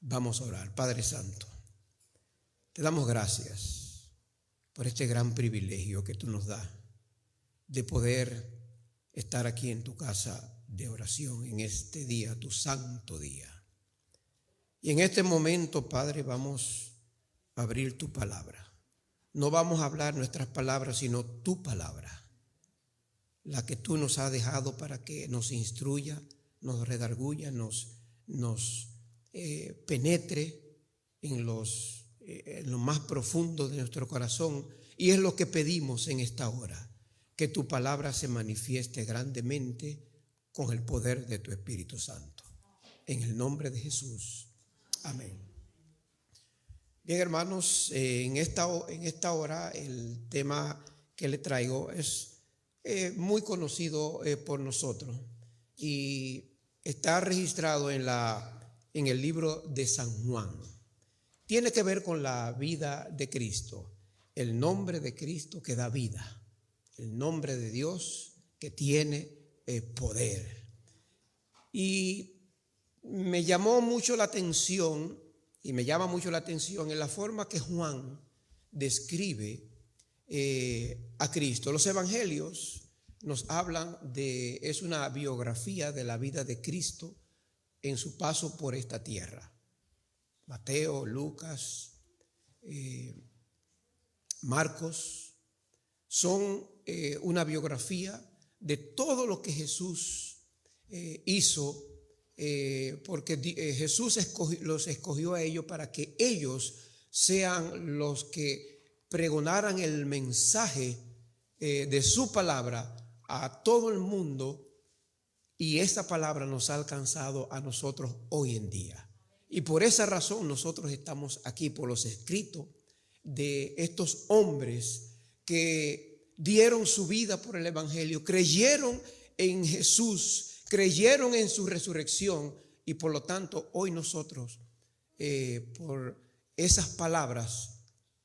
Vamos a orar. Padre Santo, te damos gracias por este gran privilegio que tú nos das de poder estar aquí en tu casa de oración en este día, tu santo día. Y en este momento, Padre, vamos a abrir tu palabra. No vamos a hablar nuestras palabras, sino tu palabra, la que tú nos has dejado para que nos instruya, nos redarguya, nos penetre en lo más profundo de nuestro corazón. Y es lo que pedimos en esta hora, que tu palabra se manifieste grandemente con el poder de tu Espíritu Santo. En el nombre de Jesús. Amén. Bien, hermanos, en esta hora el tema que le traigo es muy conocido por nosotros y está registrado en el libro de San Juan. Tiene que ver con la vida de Cristo, el nombre de Cristo que da vida, el nombre de Dios que tiene poder. Y me llamó mucho la atención y me llama mucho la atención en la forma que Juan describe a Cristo. Los evangelios nos hablan es una biografía de la vida de Cristo en su paso por esta tierra. Mateo, Lucas, Marcos son una biografía de todo lo que Jesús hizo, porque Jesús los escogió a ellos para que ellos sean los que pregonaran el mensaje de su palabra a todo el mundo, y esa palabra nos ha alcanzado a nosotros hoy en día. Y por esa razón nosotros estamos aquí, por los escritos de estos hombres que dieron su vida por el evangelio, creyeron en Jesús, creyeron en su resurrección, y por lo tanto hoy nosotros por esas palabras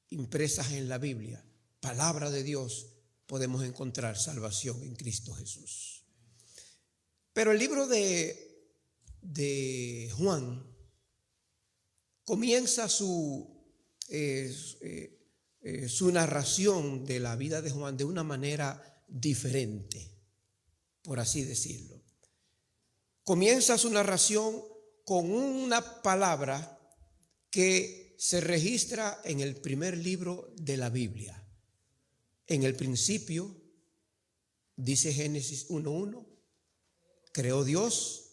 impresas en la Biblia, palabra de Dios, podemos encontrar salvación en Cristo Jesús. Pero el libro de Juan comienza su narración de la vida de Juan de una manera diferente, por así decirlo. Comienza su narración con una palabra que se registra en el primer libro de la Biblia. En el principio, dice Génesis 1:1, creó Dios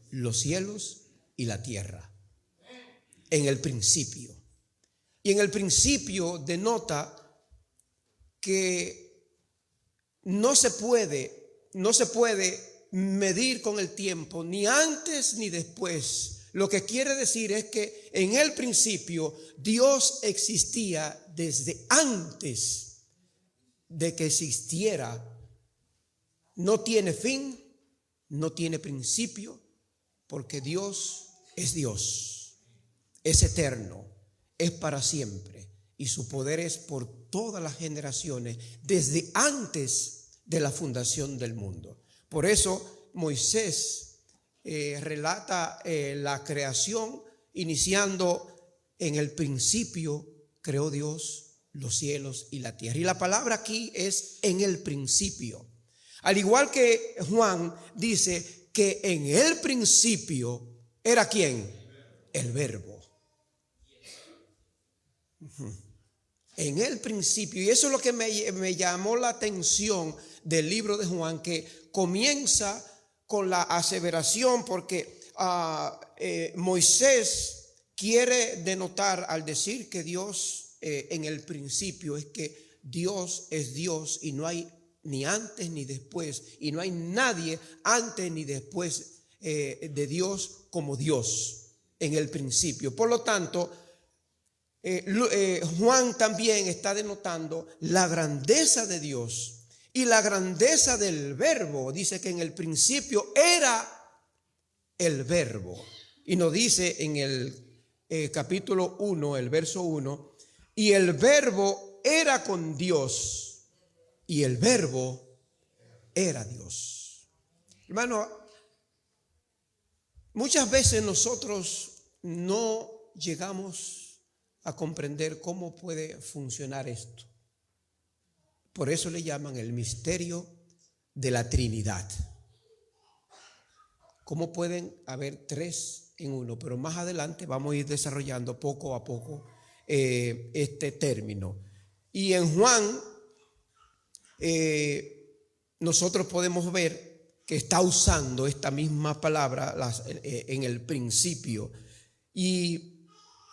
los cielos y la tierra. En el principio. Y en el principio denota que no se puede medir con el tiempo, ni antes ni después. Lo que quiere decir es que en el principio Dios existía desde antes de que existiera. No tiene fin, no tiene principio, porque Dios, es eterno, es para siempre, y su poder es por todas las generaciones, desde antes de la fundación del mundo. Por eso Moisés relata la creación iniciando: en el principio creó Dios los cielos y la tierra. Y la palabra aquí es en el principio. Al igual que Juan dice que en el principio era ¿quién? El Verbo. En el principio. Y eso es lo que me llamó la atención del libro de Juan, que comienza con la aseveración, porque Moisés quiere denotar al decir que Dios en el principio es que Dios es Dios y no hay ni antes ni después, y no hay nadie antes ni después de Dios como Dios en el principio. Por lo tanto, Juan también está denotando la grandeza de Dios y la grandeza del Verbo. Dice que en el principio era el Verbo, y nos dice en el capítulo 1, el verso 1, y el Verbo era con Dios y el Verbo era Dios. Hermano, muchas veces nosotros no llegamos a comprender cómo puede funcionar esto. Por eso le llaman el misterio de la Trinidad. ¿Cómo pueden haber tres en uno? Pero más adelante vamos a ir desarrollando poco a poco este término. Y en Juan nosotros podemos ver que está usando esta misma palabra en el principio. Y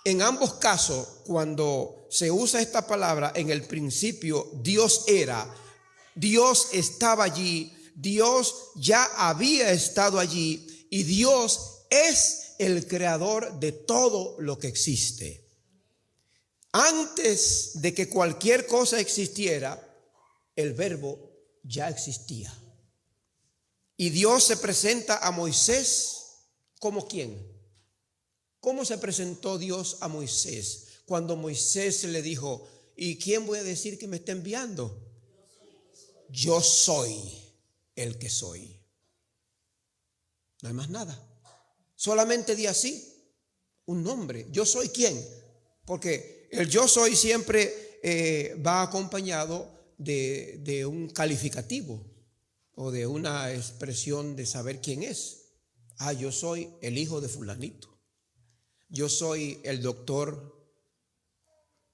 en ambos casos, cuando se usa esta palabra en el principio, Dios estaba allí, Dios ya había estado allí y Dios es el creador de todo lo que existe. Antes de que cualquier cosa existiera, el verbo ya existía. Y Dios se presenta a Moisés como ¿quién? ¿Cómo se presentó Dios a Moisés? Cuando Moisés le dijo, ¿y quién voy a decir que me está enviando? Yo soy el que soy. No hay más nada. Solamente di así, un nombre. ¿Yo soy quién? Porque el yo soy siempre va acompañado de un calificativo o de una expresión de saber quién es. Yo soy el hijo de fulanito. Yo soy el doctor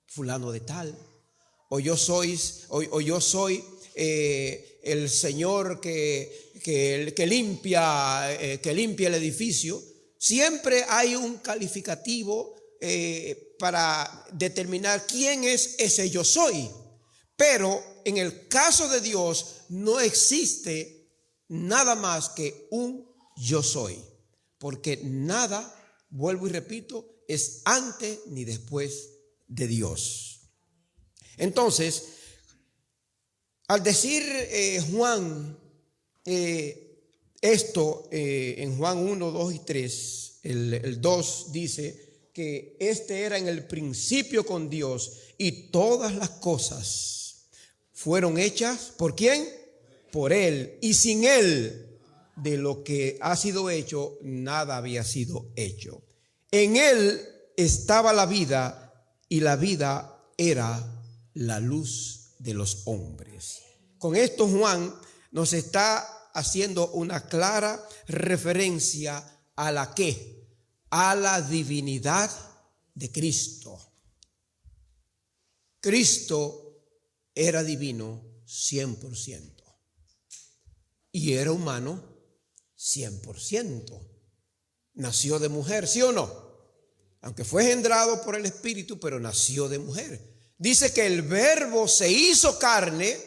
fulano de tal. O yo soy el señor que limpia el edificio. Siempre hay un calificativo para determinar quién es ese yo soy. Pero en el caso de Dios no existe nada más que un yo soy. Porque nada, vuelvo y repito, es antes ni después de Dios. Entonces, al decir Juan esto en Juan 1, 2 y 3, el 2 dice que este era en el principio con Dios y todas las cosas fueron hechas ¿por quién? Por Él, y sin Él de lo que ha sido hecho nada había sido hecho. En Él estaba la vida y la vida era la luz de los hombres. Con esto Juan nos está haciendo una clara referencia a la ¿qué? A la divinidad de Cristo. Cristo era divino 100% y era humano 100%. Nació de mujer, ¿sí o no? Aunque fue engendrado por el Espíritu, pero nació de mujer. Dice que el Verbo se hizo carne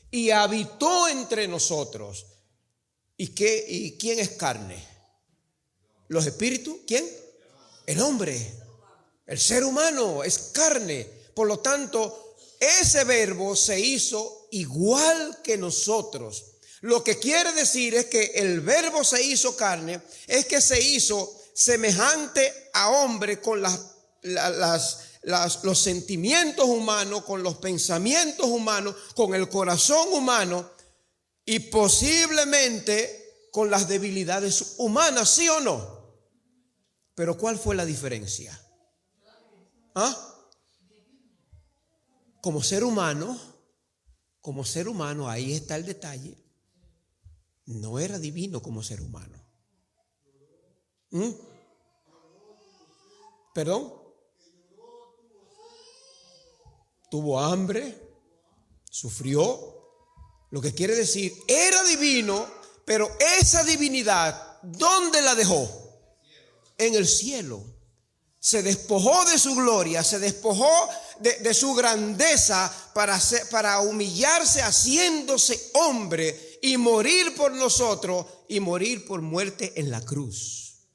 y habitó entre nosotros. ¿Y quién es carne? ¿Los espíritus? ¿Quién? El hombre. El ser humano es carne. Por lo tanto, ese Verbo se hizo igual que nosotros. Lo que quiere decir es que el Verbo se hizo carne, es que se hizo semejante a hombre con los sentimientos humanos, con los pensamientos humanos, con el corazón humano y posiblemente con las debilidades humanas, ¿sí o no? Pero ¿cuál fue la diferencia? Como ser humano, ahí está el detalle, no era divino como ser humano. ¿Perdón? Tuvo hambre, sufrió. Lo que quiere decir, era divino, pero esa divinidad, ¿dónde la dejó? En el cielo. Se despojó de su gloria, se despojó de su grandeza para humillarse haciéndose hombre y morir por nosotros y morir por muerte en la cruz.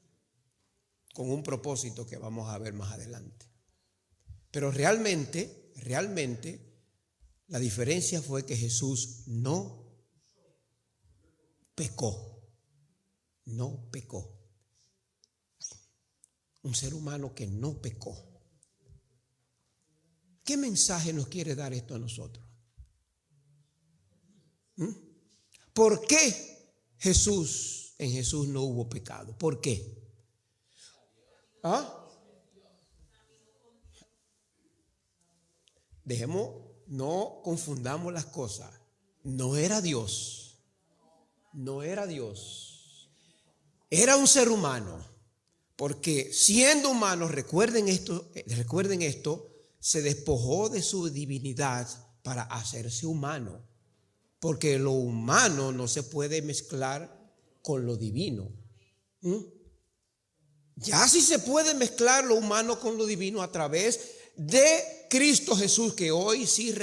Con un propósito que vamos a ver más adelante. Pero realmente, la diferencia fue que Jesús no pecó. No pecó. Un ser humano que no pecó. ¿Qué mensaje nos quiere dar esto a nosotros? ¿Por qué en Jesús no hubo pecado? ¿Por qué? no confundamos las cosas. No era Dios. No era Dios. Era un ser humano. Porque siendo humano, recuerden esto, se despojó de su divinidad para hacerse humano. Porque lo humano no se puede mezclar con lo divino. Ya sí se puede mezclar lo humano con lo divino a través de Cristo Jesús, que hoy sí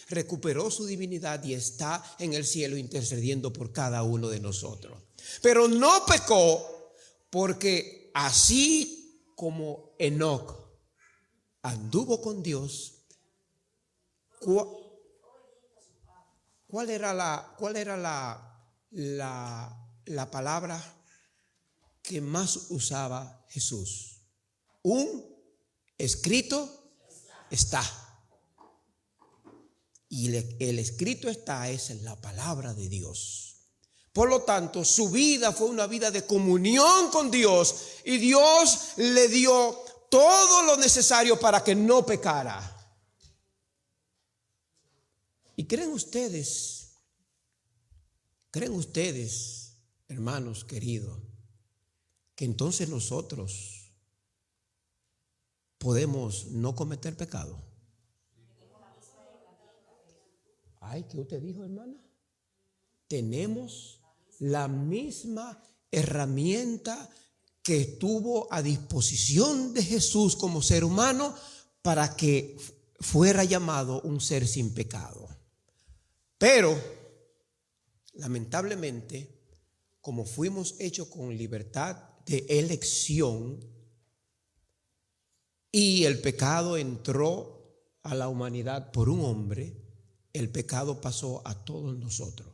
recuperó su divinidad y está en el cielo intercediendo por cada uno de nosotros. Pero no pecó, porque así como Enoc anduvo con Dios, ¿cuál era la palabra que más usaba Jesús? Un escrito está. Y el escrito está es la palabra de Dios. Por lo tanto, su vida fue una vida de comunión con Dios, y Dios le dio todo lo necesario para que no pecara. ¿Y creen ustedes, hermanos queridos, que entonces nosotros podemos no cometer pecado? Ay, ¿qué usted dijo, hermana? Tenemos la misma herramienta que estuvo a disposición de Jesús como ser humano para que fuera llamado un ser sin pecado. Pero, lamentablemente, como fuimos hechos con libertad de elección y el pecado entró a la humanidad por un hombre, el pecado pasó a todos nosotros.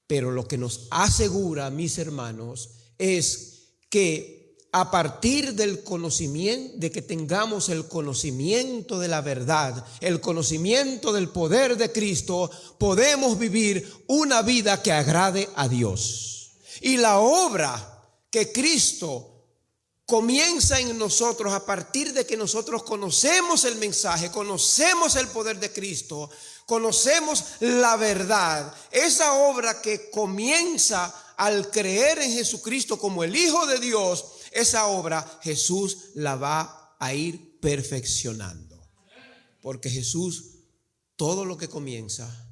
Pero lo que nos asegura, mis hermanos, es que a partir del conocimiento, de que tengamos el conocimiento de la verdad, el conocimiento del poder de Cristo, podemos vivir una vida que agrade a Dios. Y la obra que Cristo comienza en nosotros a partir de que nosotros conocemos el mensaje, conocemos el poder de Cristo, conocemos la verdad. Esa obra que comienza al creer en Jesucristo como el Hijo de Dios, esa obra Jesús la va a ir perfeccionando. Porque Jesús todo lo que comienza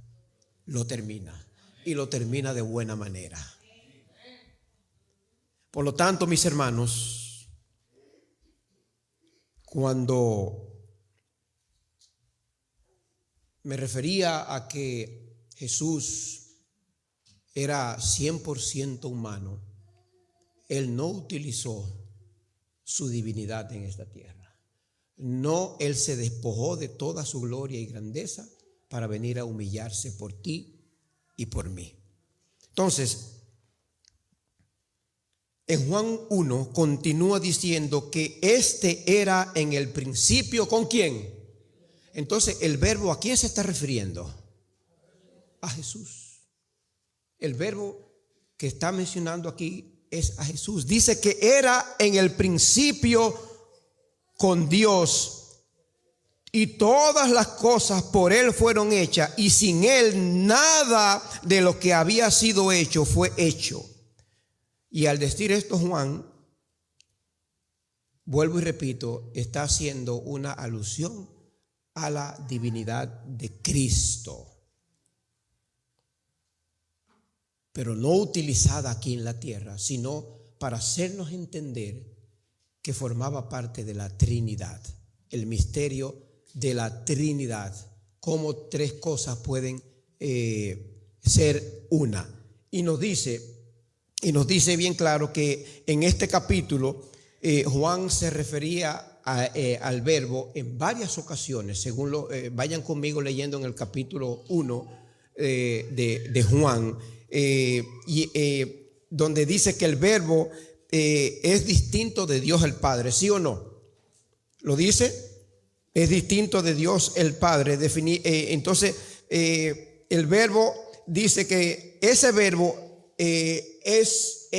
lo termina, y lo termina de buena manera. Por lo tanto, mis hermanos, cuando me refería a que Jesús era 100% humano, Él no utilizó su divinidad en esta tierra. No, Él se despojó de toda su gloria y grandeza para venir a humillarse por ti y por mí. Entonces, en Juan 1 continúa diciendo que este era en el principio, ¿con quién? Entonces, el verbo, ¿a quién se está refiriendo? A Jesús. El verbo que está mencionando aquí es a Jesús. Dice que era en el principio con Dios, y todas las cosas por Él fueron hechas, y sin Él nada de lo que había sido hecho fue hecho. Y al decir esto, Juan, vuelvo y repito, está haciendo una alusión a la divinidad de Cristo, pero no utilizada aquí en la tierra, sino para hacernos entender que formaba parte de la Trinidad, el misterio de la Trinidad, cómo tres cosas pueden ser una. Y nos dice bien claro que en este capítulo Juan se refería al verbo en varias ocasiones, según vayan conmigo leyendo en el capítulo 1 de Juan, donde dice que el verbo es distinto de Dios el Padre, ¿sí o no? ¿Lo dice? Es distinto de Dios el Padre. Entonces el verbo dice que ese verbo es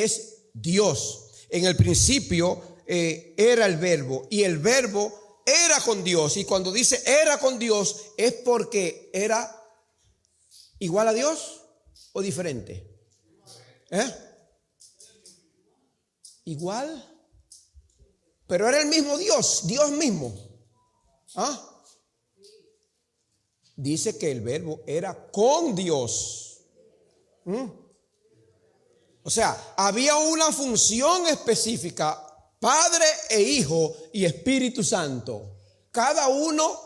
Dios. En el principio era el verbo, y el verbo era con Dios. Y cuando dice era con Dios, es porque era igual a Dios o diferente. Igual, pero era el mismo Dios, Dios mismo. Dice que el verbo era con Dios. O sea, había una función específica, Padre e Hijo y Espíritu Santo, cada uno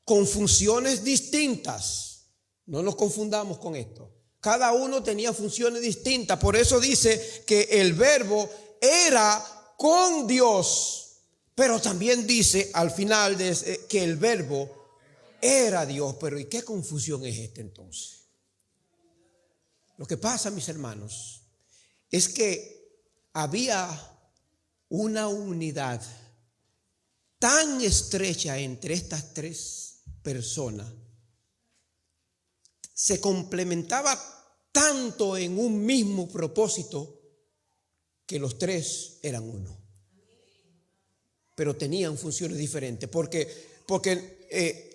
con funciones distintas. No nos confundamos con esto. Cada uno tenía funciones distintas. Por eso dice que el verbo era con Dios, pero también dice al final que el verbo era Dios. Pero ¿y qué confusión es esta entonces? Lo que pasa, mis hermanos, es que había una unidad tan estrecha entre estas tres personas, se complementaba tanto en un mismo propósito, que los tres eran uno, pero tenían funciones diferentes, porque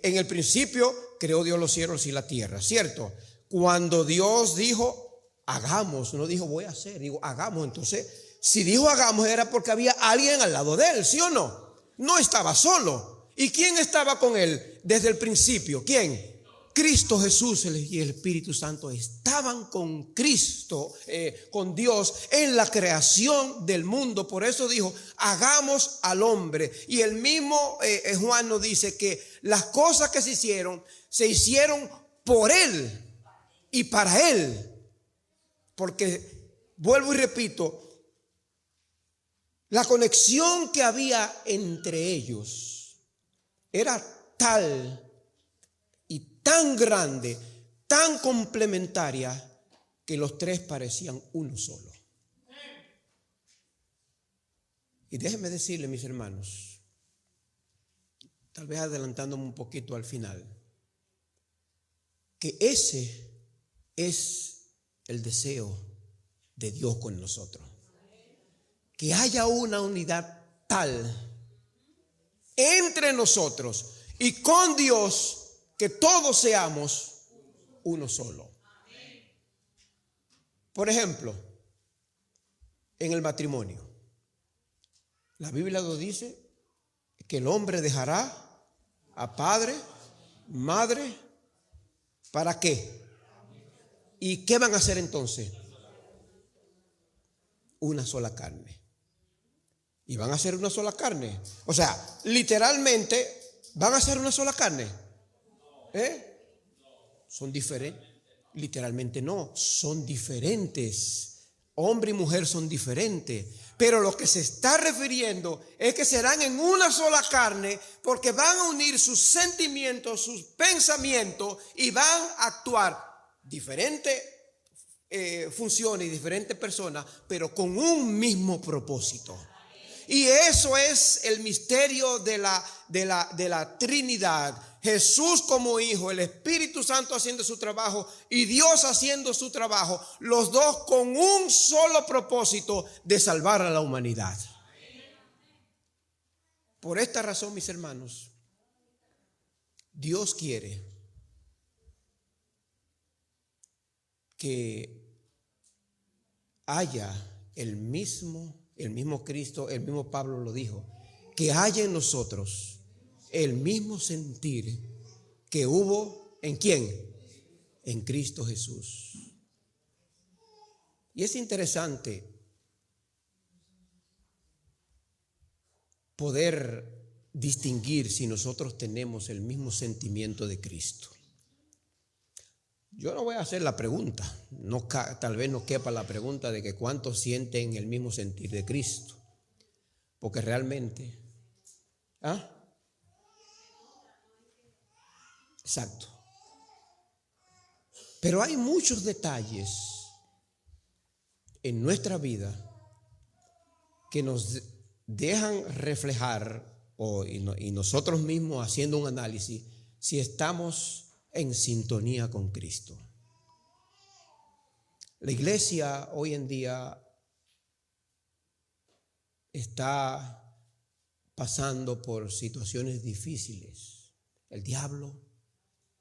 en el principio creó Dios los cielos y la tierra, ¿cierto? Cuando Dios dijo hagamos, no dijo voy a hacer, digo hagamos. Entonces, si dijo hagamos era porque había alguien al lado de él, ¿sí o no? No estaba solo. ¿Y quién estaba con él desde el principio? ¿Quién? Cristo Jesús y el Espíritu Santo estaban con Cristo, con Dios en la creación del mundo. Por eso dijo hagamos al hombre. Y el mismo Juan nos dice que las cosas que se hicieron por él y para él. Porque vuelvo y repito, la conexión que había entre ellos era tal y tan grande, tan complementaria, que los tres parecían uno solo. Y déjenme decirle, mis hermanos, tal vez adelantándome un poquito al final, que ese es el deseo de Dios con nosotros. Que haya una unidad tal entre nosotros y con Dios, que todos seamos uno solo. Por ejemplo, en el matrimonio, la Biblia nos dice que el hombre dejará a padre, madre, ¿para qué? ¿Y qué van a hacer entonces? Una sola carne. Y van a ser una sola carne. O sea, literalmente van a ser una sola carne. Son diferentes. Literalmente no, son diferentes. Hombre y mujer son diferentes. Pero lo que se está refiriendo es que serán en una sola carne, porque van a unir sus sentimientos, sus pensamientos, y van a actuar diferentes funciones y diferentes personas, pero con un mismo propósito. Y eso es el misterio de la Trinidad. Jesús como Hijo, el Espíritu Santo haciendo su trabajo y Dios haciendo su trabajo, los dos con un solo propósito de salvar a la humanidad. Por esta razón, mis hermanos, Dios quiere que haya el mismo Cristo, el mismo Pablo lo dijo, que haya en nosotros el mismo sentir que hubo ¿en quién? En Cristo Jesús. Y es interesante poder distinguir si nosotros tenemos el mismo sentimiento de Cristo. Yo no voy a hacer la pregunta, tal vez no quepa la pregunta de que cuántos sienten el mismo sentir de Cristo, porque realmente, exacto. Pero hay muchos detalles en nuestra vida que nos dejan reflejar y nosotros mismos haciendo un análisis si estamos en sintonía con Cristo. La iglesia hoy en día está pasando por situaciones difíciles, el diablo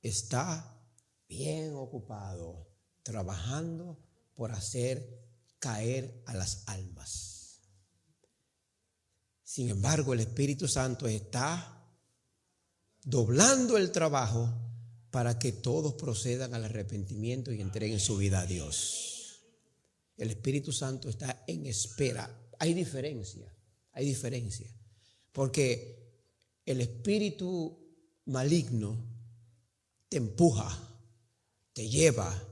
está bien ocupado trabajando por hacer caer a las almas. Sin embargo, el Espíritu Santo está doblando el trabajo para que todos procedan al arrepentimiento y entreguen su vida a Dios. El Espíritu Santo está en espera. Hay diferencia, porque el espíritu maligno te empuja, te lleva,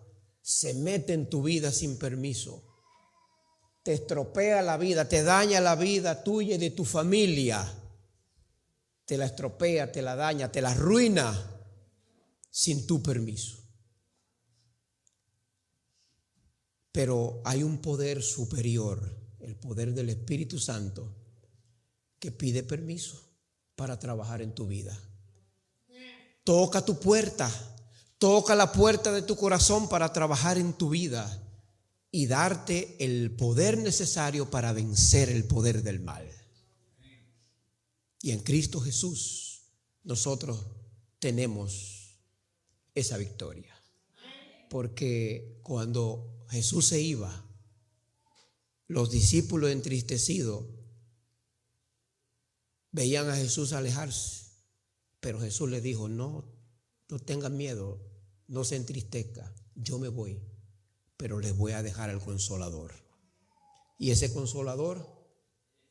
se mete en tu vida sin permiso, te estropea la vida, te daña la vida tuya y de tu familia, te la estropea, te la daña, te la arruina sin tu permiso. Pero hay un poder superior, el poder del Espíritu Santo, que pide permiso para trabajar en tu vida. Toca tu puerta, toca la puerta de tu corazón para trabajar en tu vida y darte el poder necesario para vencer el poder del mal. Y en Cristo Jesús nosotros tenemos esa victoria. Porque cuando Jesús se iba, los discípulos entristecidos veían a Jesús alejarse, pero Jesús les dijo: no tengan miedo, no se entristezcan, yo me voy, pero les voy a dejar al Consolador. Y ese Consolador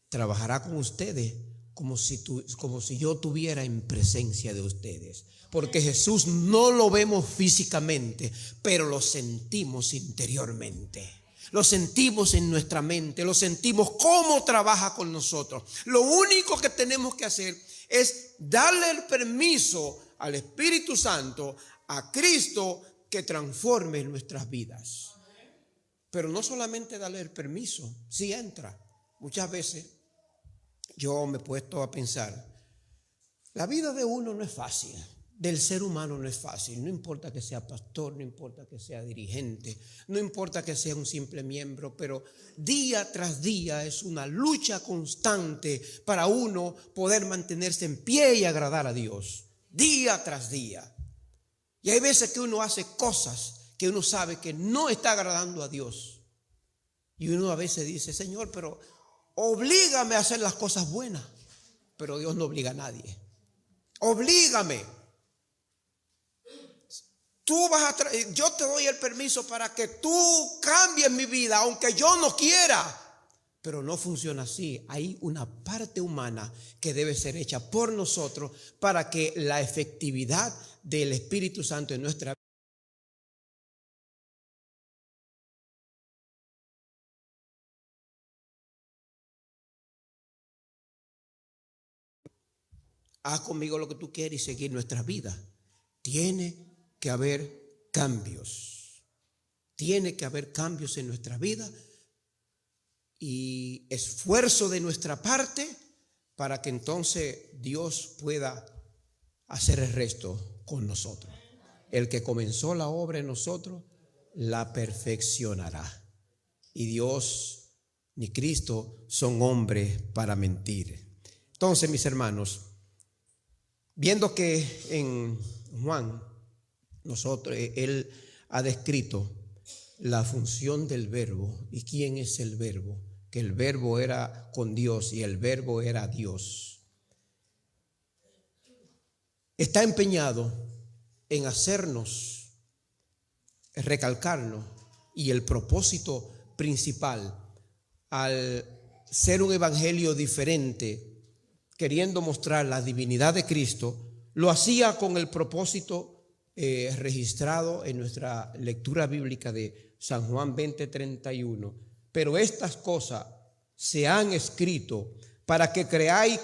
trabajará con ustedes como si yo estuviera en presencia de ustedes. Porque Jesús no lo vemos físicamente, pero lo sentimos interiormente. Lo sentimos en nuestra mente, lo sentimos cómo trabaja con nosotros. Lo único que tenemos que hacer es darle el permiso al Espíritu Santo, a Cristo, que transforme nuestras vidas. Pero no solamente darle el permiso, sí entra. Muchas veces yo me he puesto a pensar, la vida de uno no es fácil. Del ser humano no es fácil, no importa que sea pastor, no importa que sea dirigente, no importa que sea un simple miembro, pero día tras día es una lucha constante para uno poder mantenerse en pie y agradar a Dios, día tras día. Y hay veces que uno hace cosas que uno sabe que no está agradando a Dios. Y uno a veces dice: Señor, pero oblígame a hacer las cosas buenas. Pero Dios no obliga a nadie. Oblígame. Yo te doy el permiso para que tú cambies mi vida, aunque yo no quiera. Pero no funciona así. Hay una parte humana que debe ser hecha por nosotros para que la efectividad del Espíritu Santo en nuestra vida. Haz conmigo lo que tú quieres y seguir nuestra vida. Tiene que haber cambios. Tiene que haber cambios en nuestra vida y esfuerzo de nuestra parte para que entonces Dios pueda hacer el resto con nosotros. El que comenzó la obra en nosotros la perfeccionará. Y Dios ni Cristo son hombres para mentir. Entonces, mis hermanos, viendo que en Juan él ha descrito la función del verbo y quién es el verbo, que el verbo era con Dios y el verbo era Dios. Está empeñado en hacernos recalcarnos, y el propósito principal al ser un evangelio diferente, queriendo mostrar la divinidad de Cristo, lo hacía con el propósito registrado en nuestra lectura bíblica de San Juan 20:31. Pero estas cosas se han escrito para que creáis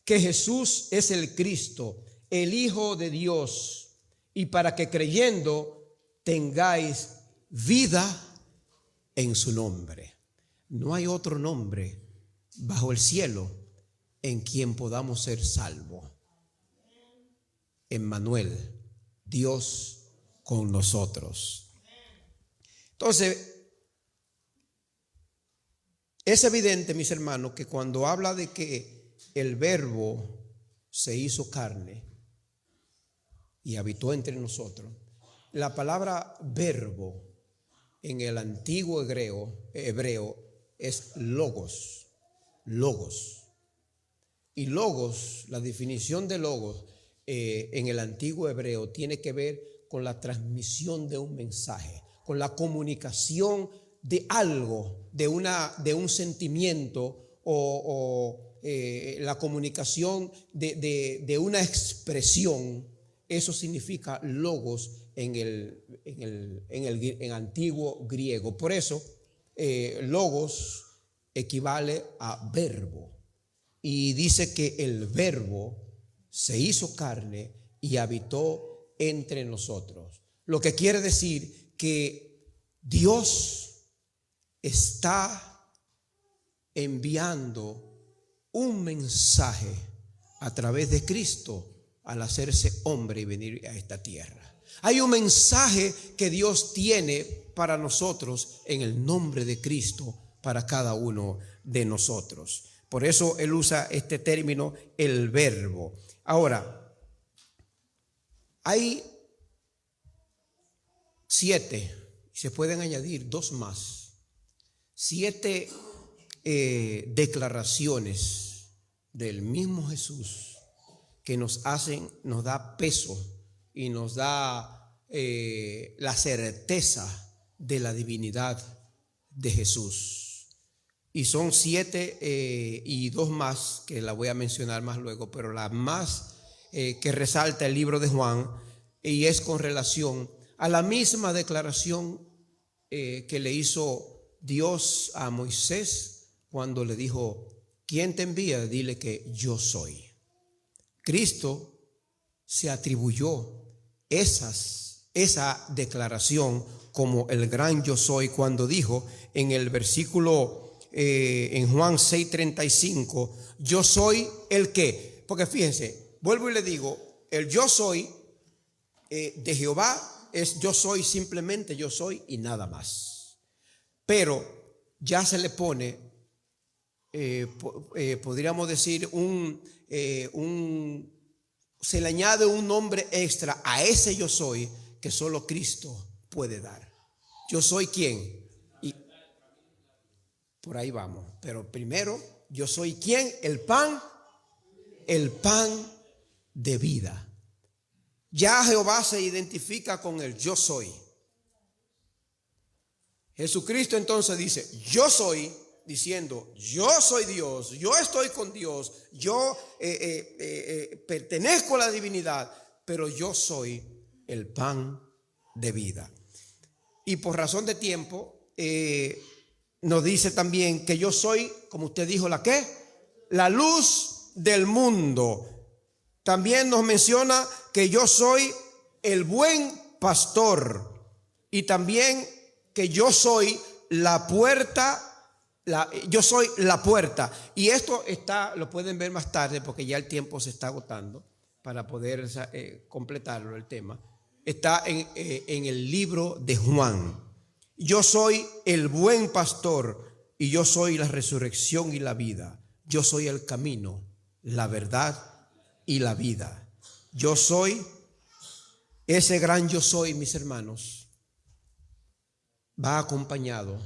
que Jesús es el Cristo, el Hijo de Dios, y para que creyendo tengáis vida en su nombre. No hay otro nombre bajo el cielo en quien podamos ser salvos. Emmanuel, Dios con nosotros. Entonces, Es evidente, mis hermanos, que cuando habla de que el Verbo se hizo carne y habitó entre nosotros, la palabra verbo en el antiguo hebreo es logos. Y logos, la definición de logos en el antiguo hebreo tiene que ver con la transmisión de un mensaje, con la comunicación de algo, de un sentimiento o la comunicación de una expresión. Eso significa logos en el antiguo griego. Por eso logos equivale a verbo. Y dice que el Verbo se hizo carne y habitó entre nosotros. Lo que quiere decir que Dios está enviando un mensaje a través de Cristo al hacerse hombre y venir a esta tierra. Hay un mensaje que Dios tiene para nosotros en el nombre de Cristo para cada uno de nosotros. Por eso él usa este término, el verbo. Ahora, hay 7, se pueden añadir 2 más, 7 declaraciones del mismo Jesús que nos da peso y nos da la certeza de la divinidad de Jesús. Y son 7 y 2 más que la voy a mencionar más luego, pero la más que resalta el libro de Juan y es con relación a la misma declaración que le hizo Dios a Moisés cuando le dijo: ¿quién te envía? Dile que yo soy. Cristo se atribuyó esa declaración como el gran yo soy cuando dijo en el versículo en Juan 6:35, yo soy el que, porque fíjense, vuelvo y le digo, el yo soy de Jehová es yo soy, simplemente yo soy y nada más. Pero ya se le pone, podríamos decir, se le añade un nombre extra a ese yo soy que solo Cristo puede dar. Yo soy ¿quién? Y por ahí vamos. Pero primero, yo soy ¿quién? El pan de vida. Ya Jehová se identifica con el yo soy. Jesucristo entonces dice, yo soy, diciendo, yo soy Dios, yo estoy con Dios, yo pertenezco a la divinidad, pero yo soy el pan de vida. Y por razón de tiempo, nos dice también que yo soy, como usted dijo, ¿la qué? La luz del mundo. También nos menciona que yo soy el buen pastor y también que yo soy la puerta, yo soy la puerta. Y esto lo pueden ver más tarde porque ya el tiempo se está agotando para poder completarlo el tema. Está en el libro de Juan. Yo soy el buen pastor y yo soy la resurrección y la vida. Yo soy el camino, la verdad y la vida. Yo soy ese gran yo soy, mis hermanos. Va acompañado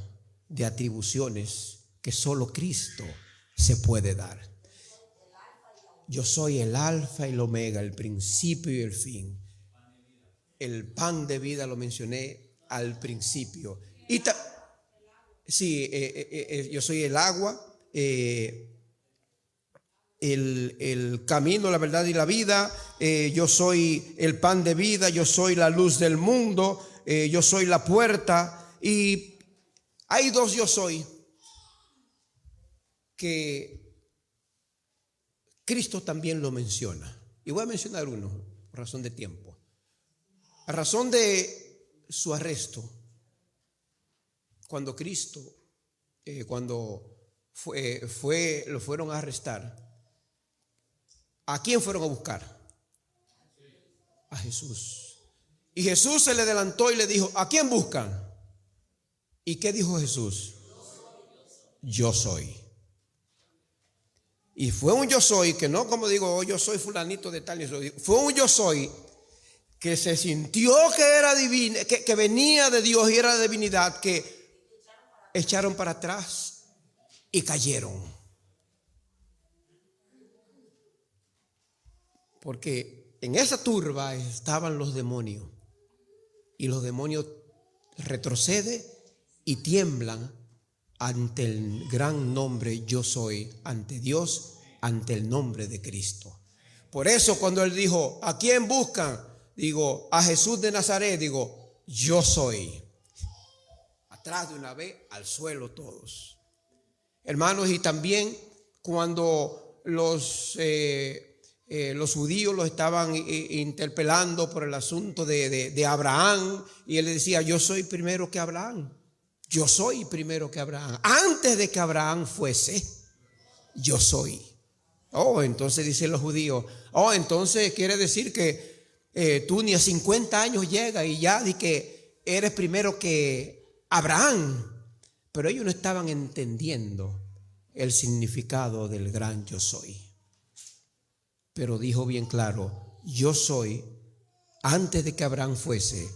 de atribuciones que solo Cristo se puede dar. Yo soy el alfa y el omega, el principio y el fin. El pan de vida lo mencioné al principio. Y yo soy el agua, el camino, la verdad y la vida. Yo soy el pan de vida, yo soy la luz del mundo, yo soy la puerta. Y hay 2 yo soy que Cristo también lo menciona. Y voy a mencionar uno por razón de tiempo. A razón de su arresto, cuando Cristo, cuando lo fueron a arrestar, ¿a quién fueron a buscar? A Jesús. Y Jesús se le adelantó y le dijo, ¿a quién buscan? ¿Y qué dijo Jesús? yo soy. Y fue un yo soy que no como digo, yo soy fulanito de tal, fue un yo soy que se sintió que era divino, que venía de Dios y era de divinidad, que echaron para atrás y cayeron. Porque en esa turba estaban los demonios, y los demonios retroceden y tiemblan ante el gran nombre yo soy, ante Dios, ante el nombre de Cristo. Por eso cuando él dijo, ¿a quién buscan? Digo, a Jesús de Nazaret, digo, yo soy. Atrás de una vez, al suelo todos. Hermanos, y también cuando los judíos lo estaban interpelando por el asunto de Abraham, y él le decía, yo soy primero que Abraham. Yo soy primero que Abraham. Antes de que Abraham fuese, yo soy. Entonces dicen los judíos, entonces quiere decir que tú ni a 50 años llegas y ya di que eres primero que Abraham. Pero ellos no estaban entendiendo el significado del gran yo soy. Pero dijo bien claro, yo soy, antes de que Abraham fuese,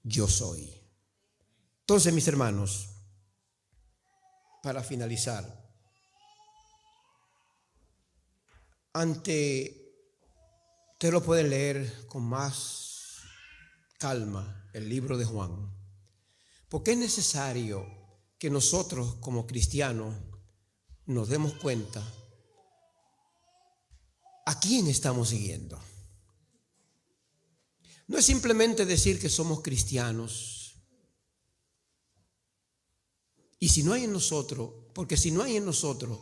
yo soy. Entonces, mis hermanos, para finalizar, ustedes lo pueden leer con más calma, el libro de Juan, porque es necesario que nosotros como cristianos nos demos cuenta a quién estamos siguiendo. No es simplemente decir que somos cristianos. Y si no hay en nosotros, porque si no hay en nosotros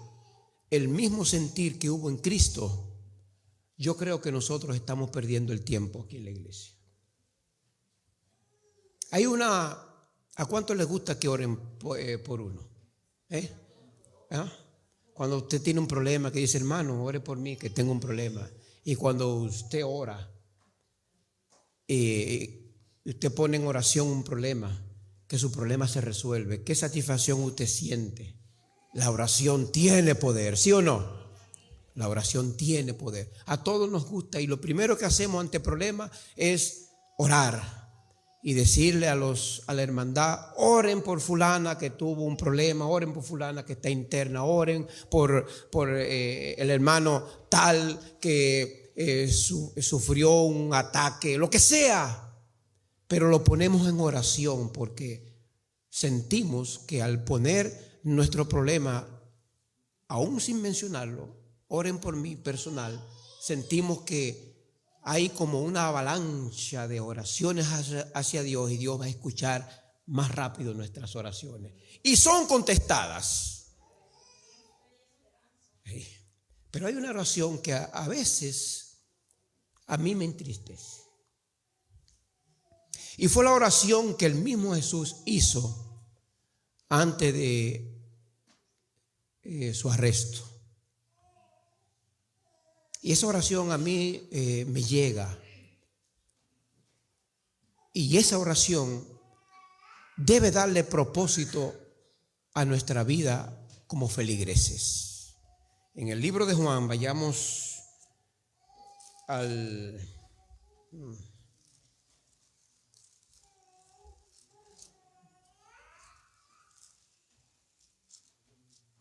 el mismo sentir que hubo en Cristo, yo creo que nosotros estamos perdiendo el tiempo aquí en la iglesia. ¿A cuántos les gusta que oren por uno? Cuando usted tiene un problema, que dice, hermano, ore por mí, que tengo un problema. Y cuando usted ora, usted pone en oración un problema, que su problema se resuelve. ¿Qué satisfacción usted siente? La oración tiene poder, ¿sí o no? La oración tiene poder. A todos nos gusta, y lo primero que hacemos ante problemas es orar y decirle a la hermandad, oren por fulana que tuvo un problema, oren por fulana que está interna, oren por el hermano tal que sufrió un ataque, lo que sea. Pero lo ponemos en oración porque sentimos que al poner nuestro problema, aún sin mencionarlo, oren por mí personal, sentimos que hay como una avalancha de oraciones hacia Dios, y Dios va a escuchar más rápido nuestras oraciones. Y son contestadas. Pero hay una oración que a veces a mí me entristece. Y fue la oración que el mismo Jesús hizo antes de su arresto. Y esa oración a mí me llega. Y esa oración debe darle propósito a nuestra vida como feligreses. En el libro de Juan, vayamos al...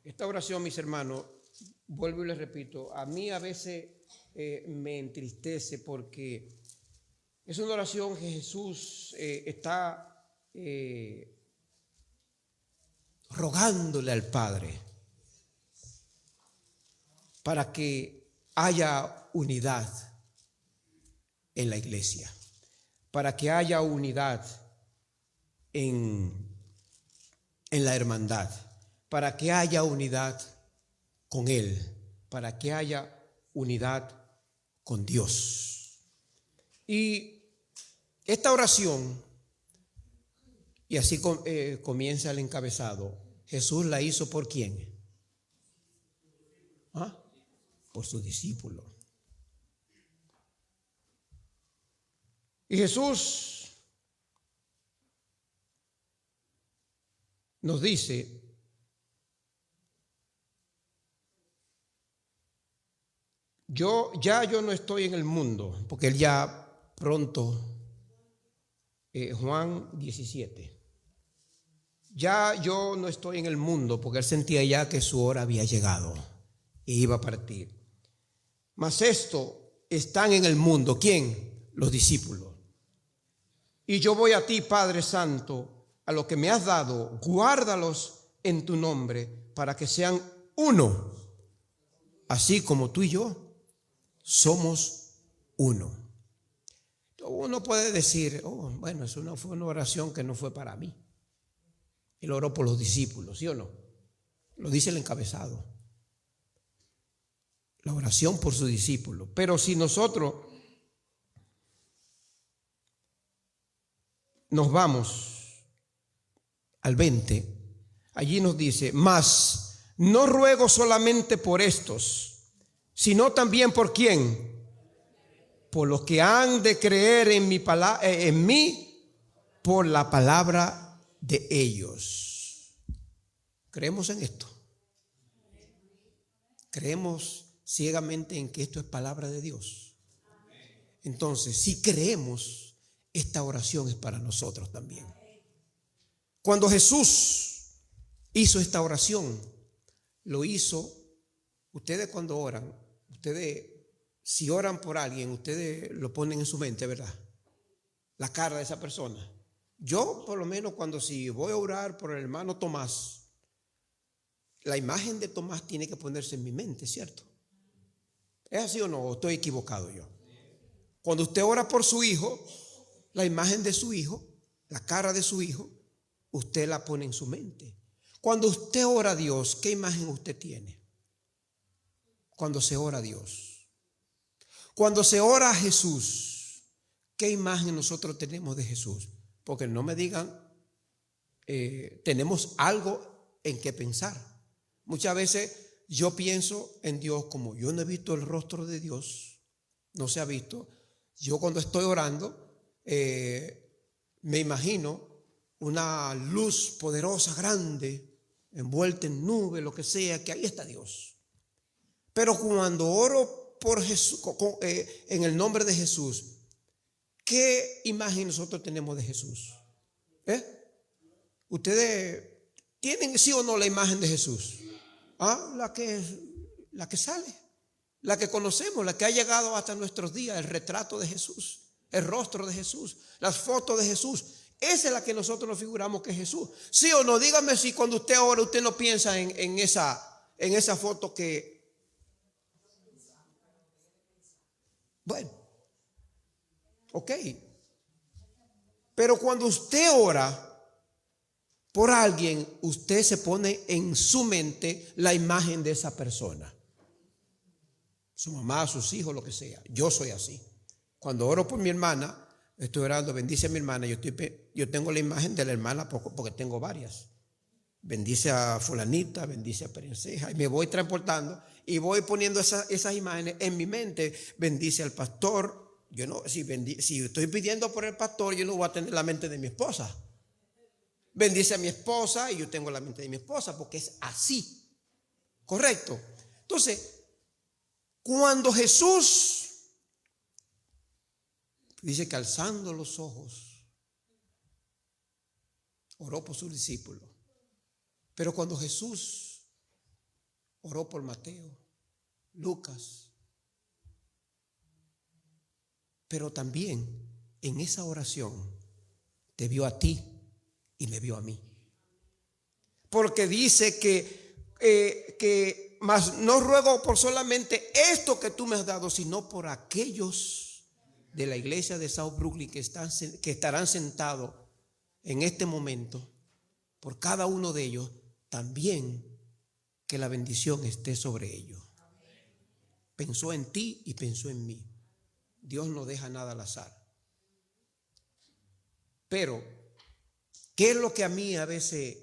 Esta oración, mis hermanos, vuelvo y les repito, a mí a veces me entristece porque es una oración que Jesús está rogándole al Padre para que haya unidad en la iglesia, para que haya unidad en la hermandad, para que haya unidad con Él, para que haya unidad con Dios. Y esta oración, y así comienza el encabezado, Jesús la hizo ¿por quién? Por sus discípulos. Y Jesús nos dice yo no estoy en el mundo, porque él ya pronto, Juan 17, ya yo no estoy en el mundo, porque él sentía ya que su hora había llegado y iba a partir. Mas esto están en el mundo. ¿Quién? Los discípulos. Y yo voy a ti, Padre Santo, a lo que me has dado, guárdalos en tu nombre, para que sean uno, así como tú y yo somos uno. Uno puede decir, bueno, eso fue una oración que no fue para mí. Él oró por los discípulos, ¿sí o no? Lo dice el encabezado. La oración por sus discípulos. Pero si nosotros nos vamos al 20, allí nos dice, mas no ruego solamente por estos, sino también por ¿quién? Por los que han de creer en mí por la palabra de ellos. ¿Creemos en esto? ¿Creemos ciegamente en que esto es palabra de Dios? Entonces, si creemos, esta oración es para nosotros también. Cuando Jesús hizo esta oración, lo hizo. Ustedes cuando oran, si oran por alguien, ustedes lo ponen en su mente, ¿verdad? La cara de esa persona. Yo, por lo menos, si voy a orar por el hermano Tomás, la imagen de Tomás tiene que ponerse en mi mente, ¿cierto? ¿Es así o no? ¿O estoy equivocado yo? Cuando usted ora por su hijo, la imagen de su hijo, la cara de su hijo, usted la pone en su mente. Cuando usted ora a Dios, ¿qué imagen usted tiene? Cuando se ora a Dios. Cuando se ora a Jesús, ¿qué imagen nosotros tenemos de Jesús? Porque no me digan, tenemos algo en que pensar. Muchas veces yo pienso en Dios como yo no he visto el rostro de Dios, no se ha visto. Yo cuando estoy orando, me imagino una luz poderosa, grande, envuelta en nube, lo que sea, que ahí está Dios. Pero cuando oro por Jesús, en el nombre de Jesús, ¿qué imagen nosotros tenemos de Jesús? ¿Ustedes tienen sí o no la imagen de Jesús? La que sale, la que conocemos, la que ha llegado hasta nuestros días, el retrato de Jesús, el rostro de Jesús, las fotos de Jesús. Esa es la que nosotros nos figuramos que es Jesús. ¿Sí o no? Dígame si cuando usted ora, usted no piensa en esa foto que... Bueno, ok. Pero cuando usted ora por alguien, usted se pone en su mente la imagen de esa persona. Su mamá, sus hijos, lo que sea. Yo soy así. Cuando oro por mi hermana, estoy orando, bendice a mi hermana. Yo tengo la imagen de la hermana porque tengo varias. Bendice a fulanita, bendice a Perenceja. Y me voy transportando y voy poniendo esas imágenes en mi mente. Bendice al pastor. Yo no, si estoy pidiendo por el pastor, yo no voy a tener la mente de mi esposa. Bendice a mi esposa y yo tengo la mente de mi esposa porque es así. ¿Correcto? Entonces, cuando Jesús dice que alzando los ojos oró por sus discípulos, pero cuando Jesús oró por Mateo, Lucas, pero también en esa oración te vio a ti y me vio a mí. Porque dice que mas no ruego por solamente esto que tú me has dado, sino por aquellos de la iglesia de South Brooklyn que estarán sentados en este momento, por cada uno de ellos, también que la bendición esté sobre ellos. Pensó en ti y pensó en mí. Dios no deja nada al azar. Pero, ¿qué es lo que a mí a veces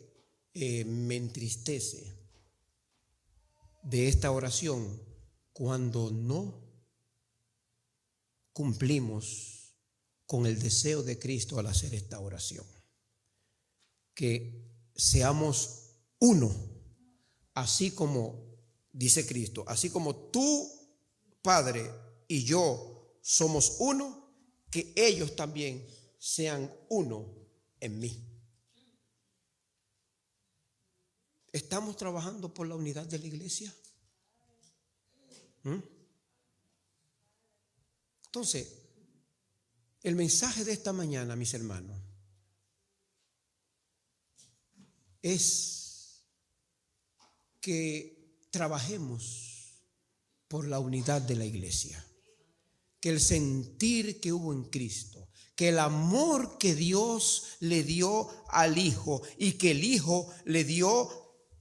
me entristece de esta oración? Cuando no cumplimos con el deseo de Cristo al hacer esta oración. Que seamos uno, así como dice Cristo, así como tú, Padre y yo somos uno, que ellos también sean uno en mí. ¿Estamos trabajando por la unidad de la iglesia? Entonces, el mensaje de esta mañana, mis hermanos, es que trabajemos por la unidad de la iglesia, que el sentir que hubo en Cristo, que el amor que Dios le dio al Hijo y que el Hijo le dio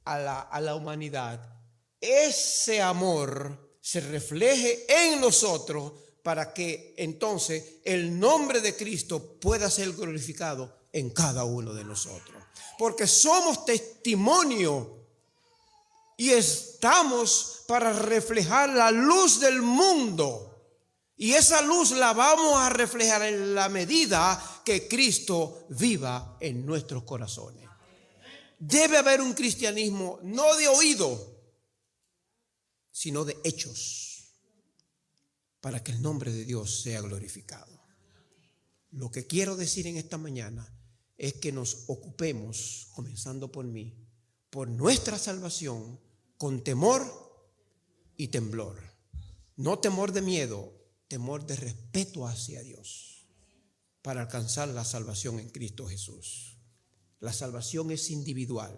a la humanidad, ese amor se refleje en nosotros para que entonces el nombre de Cristo pueda ser glorificado en cada uno de nosotros. Porque somos testimonio y estamos para reflejar la luz del mundo. Y esa luz la vamos a reflejar en la medida que Cristo viva en nuestros corazones. Debe haber un cristianismo no de oído, sino de hechos, para que el nombre de Dios sea glorificado. Lo que quiero decir en esta mañana es que nos ocupemos, comenzando por mí, por nuestra salvación con temor y temblor. No temor de miedo, temor de respeto hacia Dios, para alcanzar la salvación en Cristo Jesús. La salvación es individual.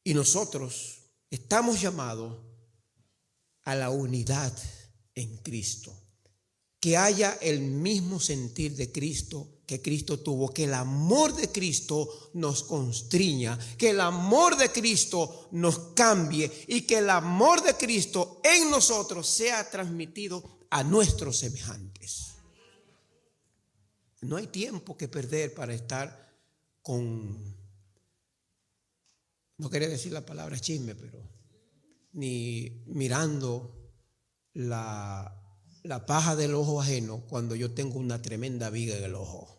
Y nosotros estamos llamados a la unidad en Cristo. Que haya el mismo sentir de Cristo que Cristo tuvo, que el amor de Cristo nos constriña, que el amor de Cristo nos cambie y que el amor de Cristo en nosotros sea transmitido a nuestros semejantes. No hay tiempo que perder para estar con, no quería decir la palabra chisme, pero ni mirando la paja del ojo ajeno cuando yo tengo una tremenda viga en el ojo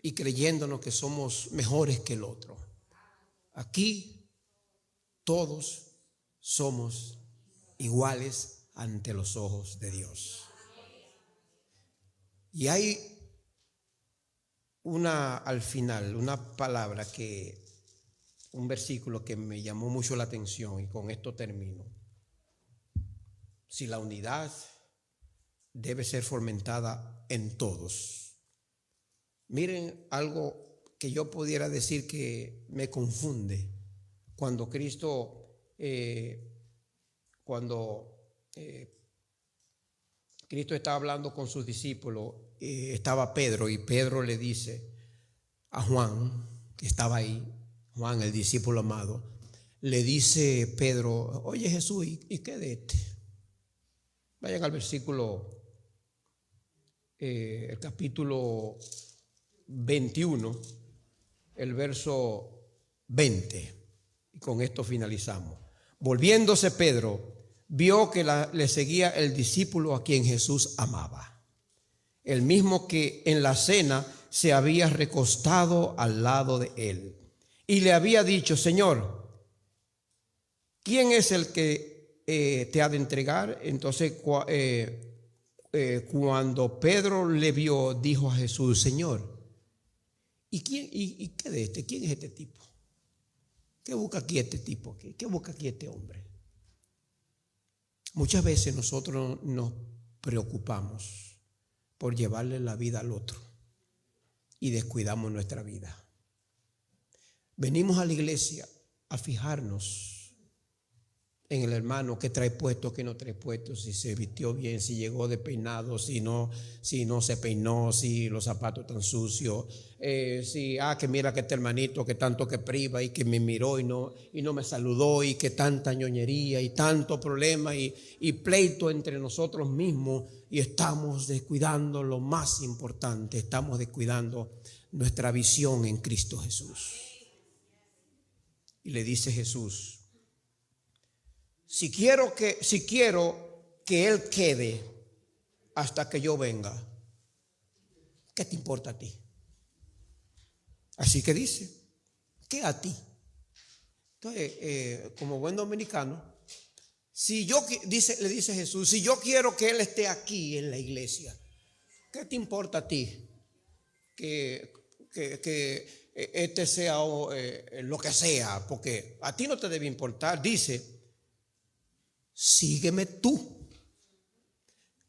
y creyéndonos que somos mejores que el otro. Aquí todos somos iguales ante los ojos de Dios. Y hay al final, una palabra un versículo que me llamó mucho la atención y con esto termino. Si la unidad debe ser fomentada en todos. Miren algo que yo pudiera decir que me confunde. Cuando Cristo estaba hablando con sus discípulos, estaba Pedro y Pedro le dice a Juan, que estaba ahí, Juan el discípulo amado, le dice Pedro, oye Jesús, ¿y qué de este? Vayan al versículo, el capítulo 21, el verso 20, y con esto finalizamos. Volviéndose Pedro, vio que le seguía el discípulo a quien Jesús amaba, el mismo que en la cena se había recostado al lado de él, y le había dicho, Señor, ¿quién es el que te ha de entregar? Entonces cuando Pedro le vio, dijo a Jesús, Señor, ¿y qué de este? ¿Quién es este tipo? ¿Qué busca aquí este tipo? ¿Qué busca aquí este hombre? Muchas veces nosotros nos preocupamos por llevarle la vida al otro y descuidamos nuestra vida. Venimos a la iglesia a fijarnos en el hermano, que trae puesto, que no trae puesto, si se vistió bien, si llegó despeinado, si no se peinó, si los zapatos están sucios, que mira que este hermanito que tanto que priva y que me miró y no me saludó y que tanta ñoñería y tanto problema y pleito entre nosotros mismos, y estamos descuidando lo más importante, estamos descuidando nuestra visión en Cristo Jesús. Y le dice Jesús, si quiero que Él quede hasta que yo venga, ¿qué te importa a ti? Así que dice, ¿qué a ti? Entonces, como buen dominicano, le dice Jesús, si yo quiero que Él esté aquí en la iglesia, ¿qué te importa a ti? Que este sea lo que sea, porque a ti no te debe importar. Dice, sígueme tú.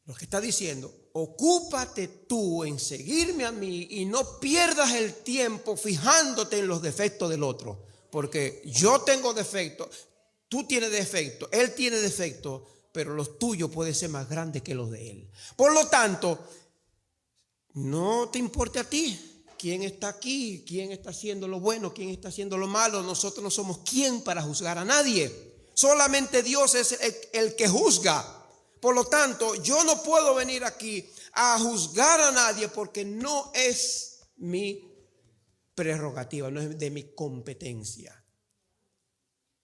Lo que está diciendo, ocúpate tú en seguirme a mí y no pierdas el tiempo fijándote en los defectos del otro, porque yo tengo defectos, tú tienes defectos, él tiene defectos, pero los tuyos pueden ser más grandes que los de él. Por lo tanto, no te importe a ti quién está aquí, quién está haciendo lo bueno, quién está haciendo lo malo. Nosotros no somos quien para juzgar a nadie. Solamente Dios es el que juzga. Por lo tanto, yo no puedo venir aquí a juzgar a nadie porque no es mi prerrogativa, no es de mi competencia.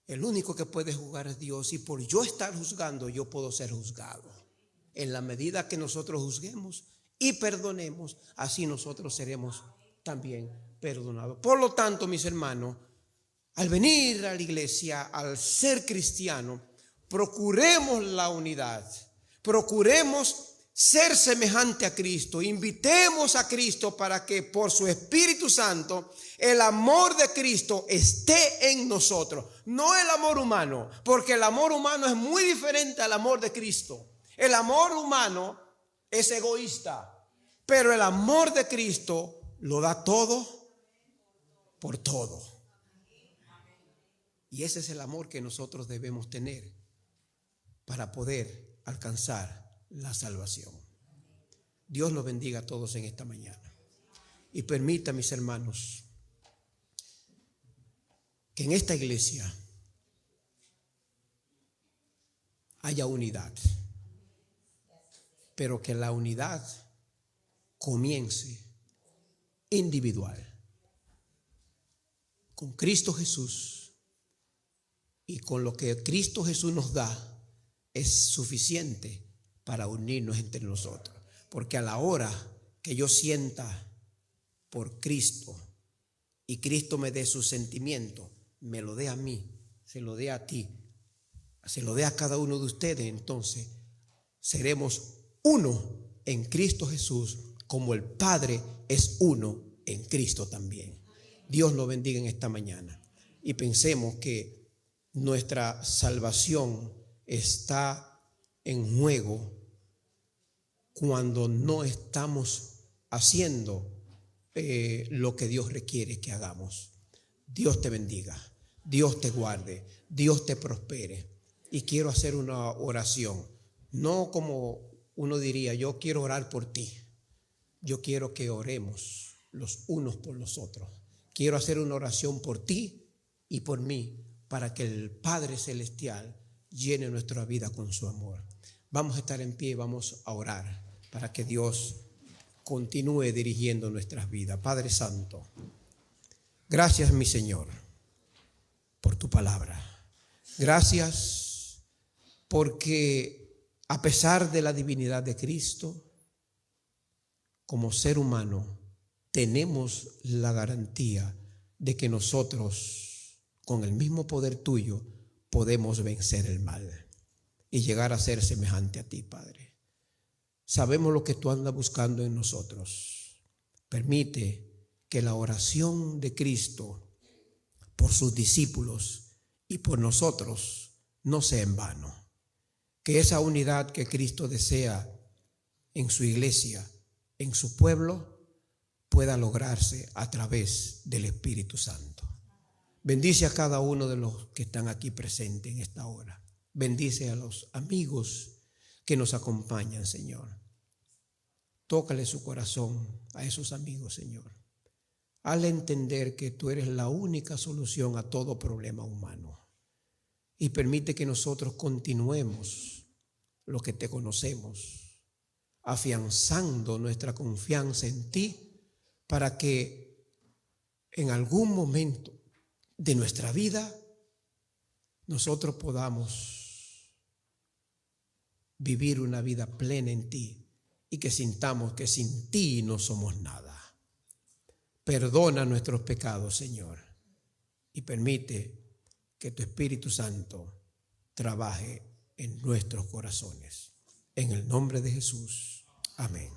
El único que puede juzgar es Dios, y por yo estar juzgando, yo puedo ser juzgado. En la medida que nosotros juzguemos y perdonemos, así nosotros seremos también perdonados. Por lo tanto, mis hermanos, al venir a la iglesia, al ser cristiano, procuremos la unidad, procuremos ser semejante a Cristo, invitemos a Cristo para que por su Espíritu Santo el amor de Cristo esté en nosotros, no el amor humano, porque el amor humano es muy diferente al amor de Cristo. El amor humano es egoísta, pero el amor de Cristo lo da todo por todo. Y ese es el amor que nosotros debemos tener para poder alcanzar la salvación. Dios los bendiga a todos en esta mañana. Y permita, mis hermanos, que en esta iglesia haya unidad, pero que la unidad comience individual, con Cristo Jesús, y con lo que Cristo Jesús nos da es suficiente para unirnos entre nosotros. Porque a la hora que yo sienta por Cristo y Cristo me dé su sentimiento, me lo dé a mí, se lo dé a ti, se lo dé a cada uno de ustedes, entonces seremos uno en Cristo Jesús, como el Padre es uno en Cristo también. Dios lo bendiga en esta mañana. Y pensemos que nuestra salvación está en juego cuando no estamos haciendo lo que Dios requiere que hagamos. Dios te bendiga, Dios te guarde, Dios te prospere. Y quiero hacer una oración, no como uno diría, yo quiero orar por ti. Yo quiero que oremos los unos por los otros. Quiero hacer una oración por ti y por mí, para que el Padre Celestial llene nuestra vida con su amor. Vamos a estar en pie y vamos a orar para que Dios continúe dirigiendo nuestras vidas. Padre Santo, gracias, mi Señor, por tu palabra. Gracias porque a pesar de la divinidad de Cristo, como ser humano, tenemos la garantía de que nosotros, con el mismo poder tuyo, podemos vencer el mal y llegar a ser semejante a ti, Padre. Sabemos lo que tú andas buscando en nosotros. Permite que la oración de Cristo por sus discípulos y por nosotros no sea en vano. Que esa unidad que Cristo desea en su iglesia, en su pueblo, pueda lograrse a través del Espíritu Santo. Bendice a cada uno de los que están aquí presentes en esta hora. Bendice a los amigos que nos acompañan, Señor. Tócale su corazón a esos amigos, Señor. Hazle entender que tú eres la única solución a todo problema humano. Y permite que nosotros continuemos lo que te conocemos, afianzando nuestra confianza en ti, para que en algún momento de nuestra vida nosotros podamos vivir una vida plena en ti y que sintamos que sin ti no somos nada. Perdona nuestros pecados, Señor, y permite que tu Espíritu Santo trabaje en nuestros corazones. En el nombre de Jesús. Amén.